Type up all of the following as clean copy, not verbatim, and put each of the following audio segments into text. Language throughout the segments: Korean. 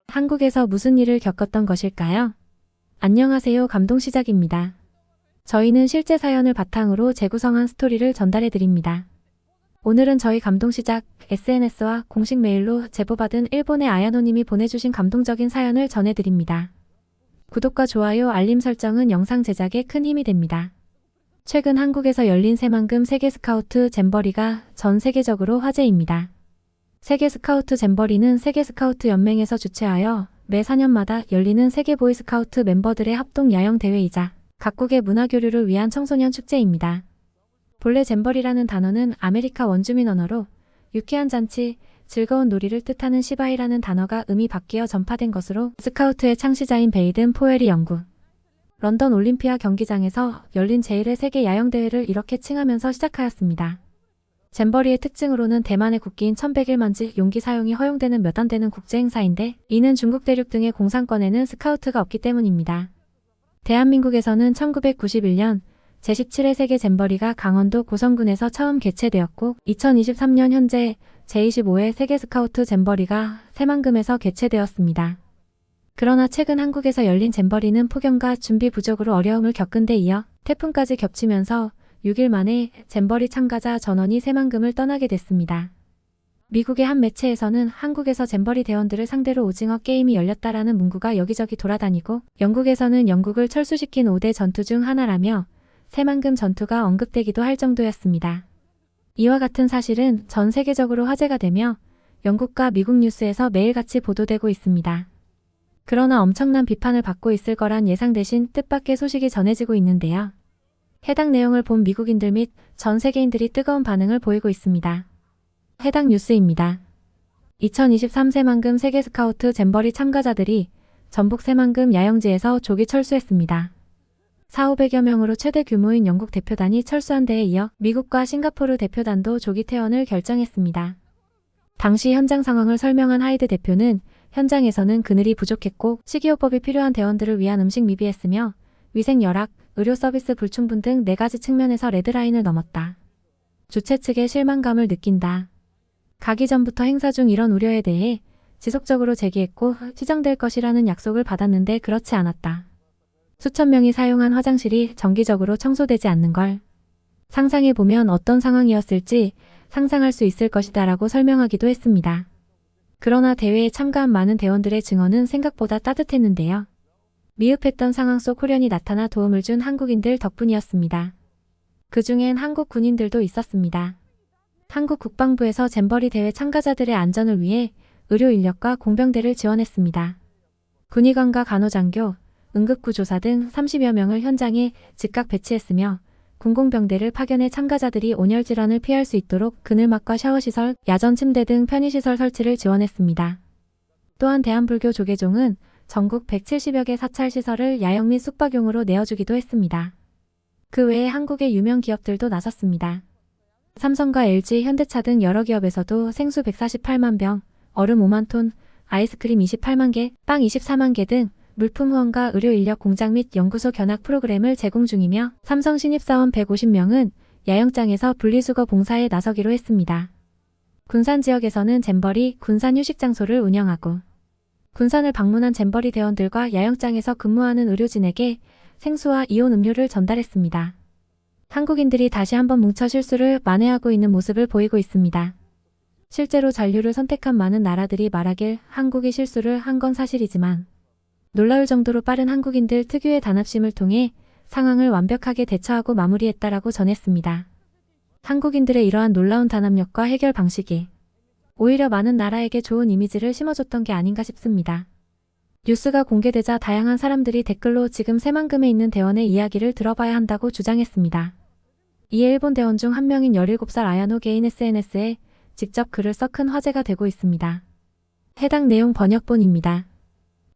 한국에서 무슨 일을 겪었던 것일까요? 안녕하세요. 감동시작입니다. 저희는 실제 사연을 바탕으로 재구성한 스토리를 전달해드립니다. 오늘은 저희 감동시작 SNS와 공식 메일로 제보받은 일본의 아야노님이 보내주신 감동적인 사연을 전해드립니다. 구독과 좋아요, 알림 설정은 영상 제작에 큰 힘이 됩니다. 최근 한국에서 열린 새만금 세계 스카우트 잼버리가 전 세계적으로 화제입니다. 세계 스카우트 잼버리는 세계 스카우트 연맹에서 주최하여 매 4년마다 열리는 세계 보이스카우트 멤버들의 합동 야영 대회이자 각국의 문화 교류를 위한 청소년 축제입니다. 본래 잼버리라는 단어는 아메리카 원주민 언어로 유쾌한 잔치, 즐거운 놀이를 뜻하는 시바이라는 단어가 음이 바뀌어 전파된 것으로 스카우트의 창시자인 베이든 포웰이 영국 런던 올림피아 경기장에서 열린 제1회 세계 야영대회를 이렇게 칭하면서 시작하였습니다. 잼버리의 특징으로는 대만의 국기인 1101만지 용기 사용이 허용되는 몇 안 되는 국제행사인데 이는 중국 대륙 등의 공산권에는 스카우트가 없기 때문입니다. 대한민국에서는 1991년 제17회 세계 잼버리가 강원도 고성군에서 처음 개최되었고 2023년 현재 제25회 세계 스카우트 잼버리가 새만금에서 개최되었습니다. 그러나 최근 한국에서 열린 잼버리는 폭염과 준비 부족으로 어려움을 겪은 데 이어 태풍까지 겹치면서 6일 만에 잼버리 참가자 전원이 새만금을 떠나게 됐습니다. 미국의 한 매체에서는 한국에서 잼버리 대원들을 상대로 오징어 게임이 열렸다라는 문구가 여기저기 돌아다니고 영국에서는 영국을 철수시킨 5대 전투 중 하나라며 새만금 전투가 언급되기도 할 정도였습니다. 이와 같은 사실은 전 세계적으로 화제가 되며 영국과 미국 뉴스에서 매일같이 보도되고 있습니다. 그러나 엄청난 비판을 받고 있을 거란 예상 대신 뜻밖의 소식이 전해지고 있는데요. 해당 내용을 본 미국인들 및 전 세계인들이 뜨거운 반응을 보이고 있습니다. 해당 뉴스입니다. 2023 새만금 세계 스카우트 잼버리 참가자들이 전북 새만금 야영지에서 조기 철수했습니다. 4,500여 명으로 최대 규모인 영국 대표단이 철수한 데에 이어 미국과 싱가포르 대표단도 조기 퇴원을 결정했습니다. 당시 현장 상황을 설명한 하이드 대표는 현장에서는 그늘이 부족했고 식이요법이 필요한 대원들을 위한 음식 미비했으며 위생 열악, 의료 서비스 불충분 등 4가지 측면에서 레드라인을 넘었다. 주최 측에 실망감을 느낀다. 가기 전부터 행사 중 이런 우려에 대해 지속적으로 제기했고 시정될 것이라는 약속을 받았는데 그렇지 않았다. 수천 명이 사용한 화장실이 정기적으로 청소되지 않는 걸 상상해보면 어떤 상황이었을지 상상할 수 있을 것이다 라고 설명하기도 했습니다. 그러나 대회에 참가한 많은 대원들의 증언은 생각보다 따뜻했는데요. 미흡했던 상황 속 호련히 나타나 도움을 준 한국인들 덕분이었습니다. 그 중엔 한국 군인들도 있었습니다. 한국 국방부에서 잼버리 대회 참가자들의 안전을 위해 의료 인력과 공병대를 지원했습니다. 군의관과 간호장교, 응급구조사 등 30여 명을 현장에 즉각 배치했으며 군공병대를 파견해 참가자들이 온열 질환을 피할 수 있도록 그늘막과 샤워시설, 야전 침대 등 편의시설 설치를 지원했습니다. 또한 대한불교 조계종은 전국 170여 개 사찰시설을 야영 및 숙박용으로 내어주기도 했습니다. 그 외에 한국의 유명 기업들도 나섰습니다. 삼성과 LG, 현대차 등 여러 기업에서도 생수 148만 병, 얼음 5만 톤, 아이스크림 28만 개, 빵 24만 개 등 물품 후원과 의료 인력 공장 및 연구소 견학 프로그램을 제공 중이며 삼성 신입사원 150명은 야영장에서 분리수거 봉사에 나서기로 했습니다. 군산 지역에서는 잼버리 군산 휴식장소를 운영하고 군산을 방문한 잼버리 대원들과 야영장에서 근무하는 의료진에게 생수와 이온 음료를 전달했습니다. 한국인들이 다시 한번 뭉쳐 실수를 만회하고 있는 모습을 보이고 있습니다. 실제로 잔류를 선택한 많은 나라들이 말하길 한국이 실수를 한 건 사실이지만 놀라울 정도로 빠른 한국인들 특유의 단합심을 통해 상황을 완벽하게 대처하고 마무리했다라고 전했습니다. 한국인들의 이러한 놀라운 단합력과 해결 방식이 오히려 많은 나라에게 좋은 이미지를 심어줬던 게 아닌가 싶습니다. 뉴스가 공개되자 다양한 사람들이 댓글로 지금 새만금에 있는 대원의 이야기를 들어봐야 한다고 주장했습니다. 이에 일본 대원 중 한 명인 17살 아야노 개인 SNS에 직접 글을 써 큰 화제가 되고 있습니다. 해당 내용 번역본입니다.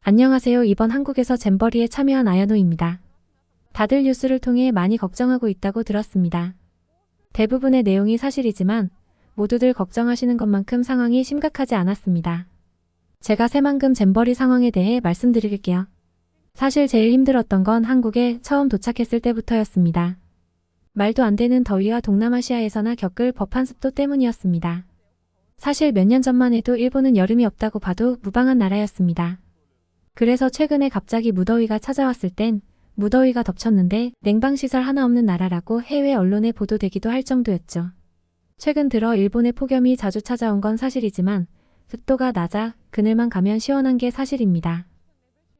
안녕하세요. 이번 한국에서 잼버리에 참여한 아야노입니다. 다들 뉴스를 통해 많이 걱정하고 있다고 들었습니다. 대부분의 내용이 사실이지만 모두들 걱정하시는 것만큼 상황이 심각하지 않았습니다. 제가 새만금 잼버리 상황에 대해 말씀드릴게요. 사실 제일 힘들었던 건 한국에 처음 도착했을 때부터였습니다. 말도 안 되는 더위와 동남아시아에서나 겪을 법한 습도 때문이었습니다. 사실 몇 년 전만 해도 일본은 여름이 없다고 봐도 무방한 나라였습니다. 그래서 최근에 갑자기 무더위가 찾아왔을 땐 무더위가 덮쳤는데 냉방시설 하나 없는 나라라고 해외 언론에 보도되기도 할 정도였죠. 최근 들어 일본에 폭염이 자주 찾아온 건 사실이지만 습도가 낮아 그늘만 가면 시원한 게 사실입니다.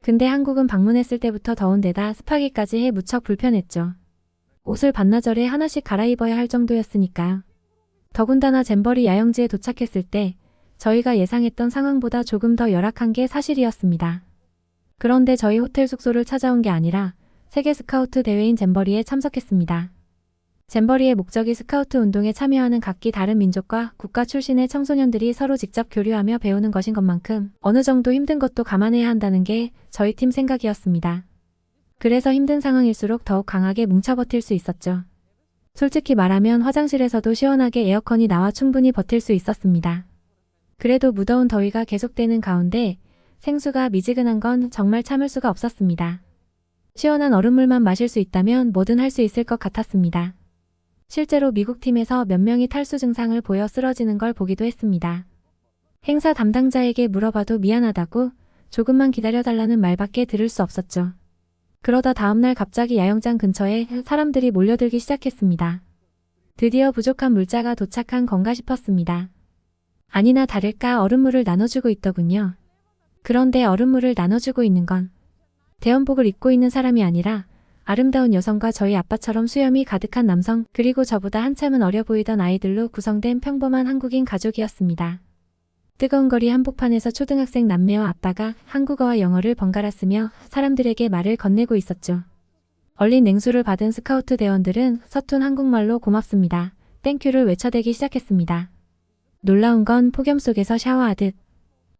근데 한국은 방문했을 때부터 더운 데다 습하기까지 해 무척 불편했죠. 옷을 반나절에 하나씩 갈아입어야 할 정도였으니까요. 더군다나 잼버리 야영지에 도착했을 때 저희가 예상했던 상황보다 조금 더 열악한 게 사실이었습니다. 그런데 저희 호텔 숙소를 찾아온 게 아니라 세계 스카우트 대회인 잼버리에 참석했습니다. 잼버리의 목적이 스카우트 운동에 참여하는 각기 다른 민족과 국가 출신의 청소년들이 서로 직접 교류하며 배우는 것인 것만큼 어느 정도 힘든 것도 감안해야 한다는 게 저희 팀 생각이었습니다. 그래서 힘든 상황일수록 더욱 강하게 뭉쳐버틸 수 있었죠. 솔직히 말하면 화장실에서도 시원하게 에어컨이 나와 충분히 버틸 수 있었습니다. 그래도 무더운 더위가 계속되는 가운데 생수가 미지근한 건 정말 참을 수가 없었습니다. 시원한 얼음물만 마실 수 있다면 뭐든 할 수 있을 것 같았습니다. 실제로 미국 팀에서 몇 명이 탈수 증상을 보여 쓰러지는 걸 보기도 했습니다. 행사 담당자에게 물어봐도 미안하다고 조금만 기다려달라는 말밖에 들을 수 없었죠. 그러다 다음날 갑자기 야영장 근처에 사람들이 몰려들기 시작했습니다. 드디어 부족한 물자가 도착한 건가 싶었습니다. 아니나 다를까 얼음물을 나눠주고 있더군요. 그런데 얼음물을 나눠주고 있는 건 대원복을 입고 있는 사람이 아니라 아름다운 여성과 저희 아빠처럼 수염이 가득한 남성 그리고 저보다 한참은 어려 보이던 아이들로 구성된 평범한 한국인 가족이었습니다. 뜨거운 거리 한복판에서 초등학생 남매와 아빠가 한국어와 영어를 번갈아 쓰며 사람들에게 말을 건네고 있었죠. 얼린 냉수를 받은 스카우트 대원들은 서툰 한국말로 고맙습니다. 땡큐를 외쳐대기 시작했습니다. 놀라운 건 폭염 속에서 샤워하듯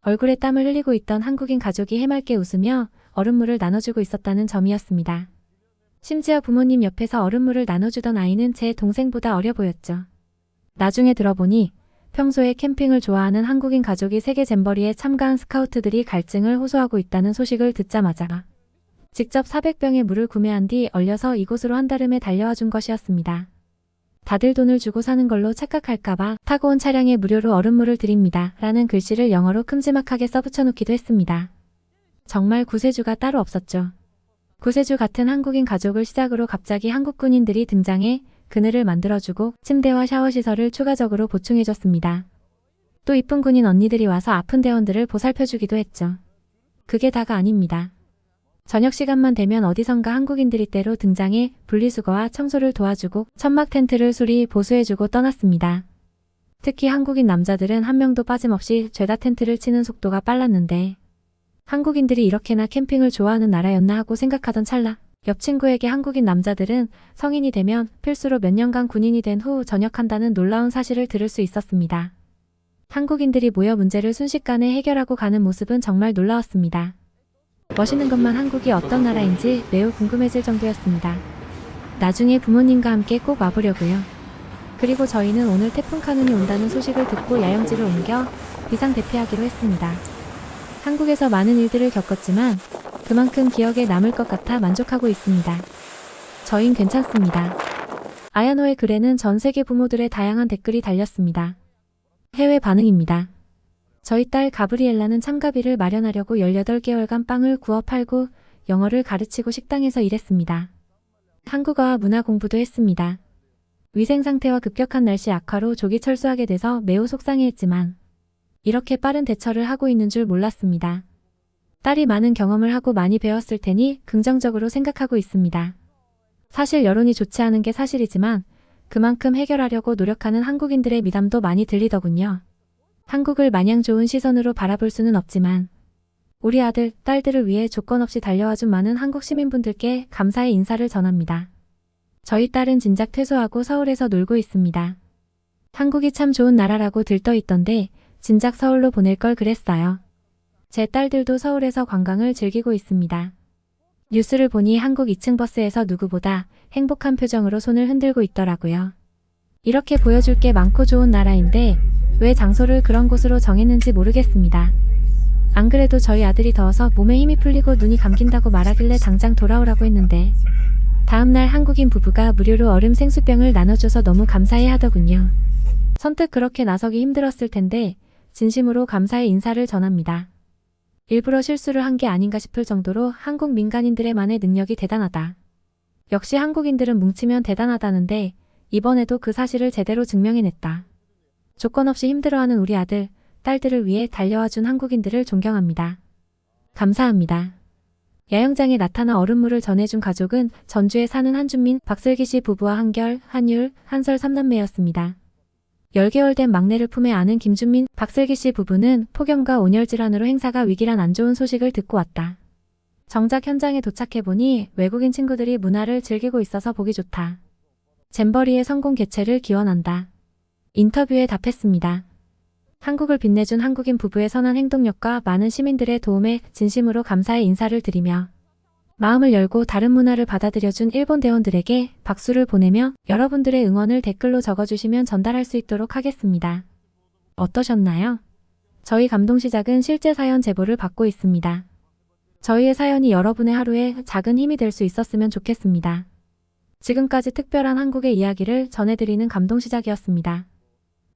얼굴에 땀을 흘리고 있던 한국인 가족이 해맑게 웃으며 얼음물을 나눠주고 있었다는 점이었습니다. 심지어 부모님 옆에서 얼음물을 나눠주던 아이는 제 동생보다 어려 보였죠. 나중에 들어보니 평소에 캠핑을 좋아하는 한국인 가족이 세계 잼버리에 참가한 스카우트들이 갈증을 호소하고 있다는 소식을 듣자마자 직접 400병의 물을 구매한 뒤 얼려서 이곳으로 한달음에 달려와 준 것이었습니다. 다들 돈을 주고 사는 걸로 착각할까봐 타고 온 차량에 무료로 얼음물을 드립니다. 라는 글씨를 영어로 큼지막하게 써붙여 놓기도 했습니다. 정말 구세주가 따로 없었죠. 구세주 같은 한국인 가족을 시작으로 갑자기 한국 군인들이 등장해 그늘을 만들어주고 침대와 샤워시설을 추가적으로 보충해줬습니다. 또 이쁜 군인 언니들이 와서 아픈 대원들을 보살펴주기도 했죠. 그게 다가 아닙니다. 저녁 시간만 되면 어디선가 한국인들이 때로 등장해 분리수거와 청소를 도와주고 천막 텐트를 수리 보수해주고 떠났습니다. 특히 한국인 남자들은 한 명도 빠짐없이 죄다 텐트를 치는 속도가 빨랐는데 한국인들이 이렇게나 캠핑을 좋아하는 나라였나 하고 생각하던 찰나 옆 친구에게 한국인 남자들은 성인이 되면 필수로 몇 년간 군인이 된 후 전역한다는 놀라운 사실을 들을 수 있었습니다. 한국인들이 모여 문제를 순식간에 해결하고 가는 모습은 정말 놀라웠습니다. 멋있는 것만 한국이 어떤 나라인지 매우 궁금해질 정도였습니다. 나중에 부모님과 함께 꼭 와보려고요. 그리고 저희는 오늘 태풍 카눈이 온다는 소식을 듣고 야영지를 옮겨 비상 대피하기로 했습니다. 한국에서 많은 일들을 겪었지만 그만큼 기억에 남을 것 같아 만족하고 있습니다. 저흰 괜찮습니다. 아야노의 글에는 전 세계 부모들의 다양한 댓글이 달렸습니다. 해외 반응입니다. 저희 딸 가브리엘라는 참가비를 마련하려고 18개월간 빵을 구워 팔고 영어를 가르치고 식당에서 일했습니다. 한국어와 문화 공부도 했습니다. 위생 상태와 급격한 날씨 악화로 조기 철수하게 돼서 매우 속상해했지만 이렇게 빠른 대처를 하고 있는 줄 몰랐습니다. 딸이 많은 경험을 하고 많이 배웠을 테니 긍정적으로 생각하고 있습니다. 사실 여론이 좋지 않은 게 사실이지만 그만큼 해결하려고 노력하는 한국인들의 미담도 많이 들리더군요. 한국을 마냥 좋은 시선으로 바라볼 수는 없지만 우리 아들, 딸들을 위해 조건 없이 달려와준 많은 한국 시민분들께 감사의 인사를 전합니다. 저희 딸은 진작 퇴소하고 서울에서 놀고 있습니다. 한국이 참 좋은 나라라고 들떠있던데 진작 서울로 보낼 걸 그랬어요. 제 딸들도 서울에서 관광을 즐기고 있습니다. 뉴스를 보니 한국 2층 버스에서 누구보다 행복한 표정으로 손을 흔들고 있더라고요. 이렇게 보여줄 게 많고 좋은 나라인데 왜 장소를 그런 곳으로 정했는지 모르겠습니다. 안 그래도 저희 아들이 더워서 몸에 힘이 풀리고 눈이 감긴다고 말하길래 당장 돌아오라고 했는데 다음날 한국인 부부가 무료로 얼음 생수병을 나눠줘서 너무 감사해 하더군요. 선뜻 그렇게 나서기 힘들었을 텐데 진심으로 감사의 인사를 전합니다. 일부러 실수를 한 게 아닌가 싶을 정도로 한국 민간인들의만의 능력이 대단하다. 역시 한국인들은 뭉치면 대단하다는데 이번에도 그 사실을 제대로 증명해냈다. 조건 없이 힘들어하는 우리 아들, 딸들을 위해 달려와준 한국인들을 존경합니다. 감사합니다. 야영장에 나타나 얼음물을 전해준 가족은 전주에 사는 한준민, 박슬기 씨 부부와 한결, 한율, 한설 3남매였습니다. 10개월 된 막내를 품에 안은 김준민, 박슬기 씨 부부는 폭염과 온열 질환으로 행사가 위기란 안 좋은 소식을 듣고 왔다. 정작 현장에 도착해보니 외국인 친구들이 문화를 즐기고 있어서 보기 좋다. 잼버리의 성공 개최를 기원한다. 인터뷰에 답했습니다. 한국을 빛내준 한국인 부부의 선한 행동력과 많은 시민들의 도움에 진심으로 감사의 인사를 드리며 마음을 열고 다른 문화를 받아들여준 일본 대원들에게 박수를 보내며 여러분들의 응원을 댓글로 적어주시면 전달할 수 있도록 하겠습니다. 어떠셨나요? 저희 감동시작은 실제 사연 제보를 받고 있습니다. 저희의 사연이 여러분의 하루에 작은 힘이 될 수 있었으면 좋겠습니다. 지금까지 특별한 한국의 이야기를 전해드리는 감동시작이었습니다.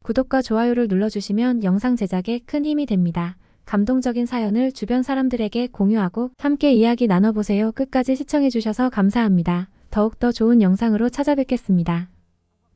구독과 좋아요를 눌러주시면 영상 제작에 큰 힘이 됩니다. 감동적인 사연을 주변 사람들에게 공유하고 함께 이야기 나눠보세요. 끝까지 시청해주셔서 감사합니다. 더욱더 좋은 영상으로 찾아뵙겠습니다.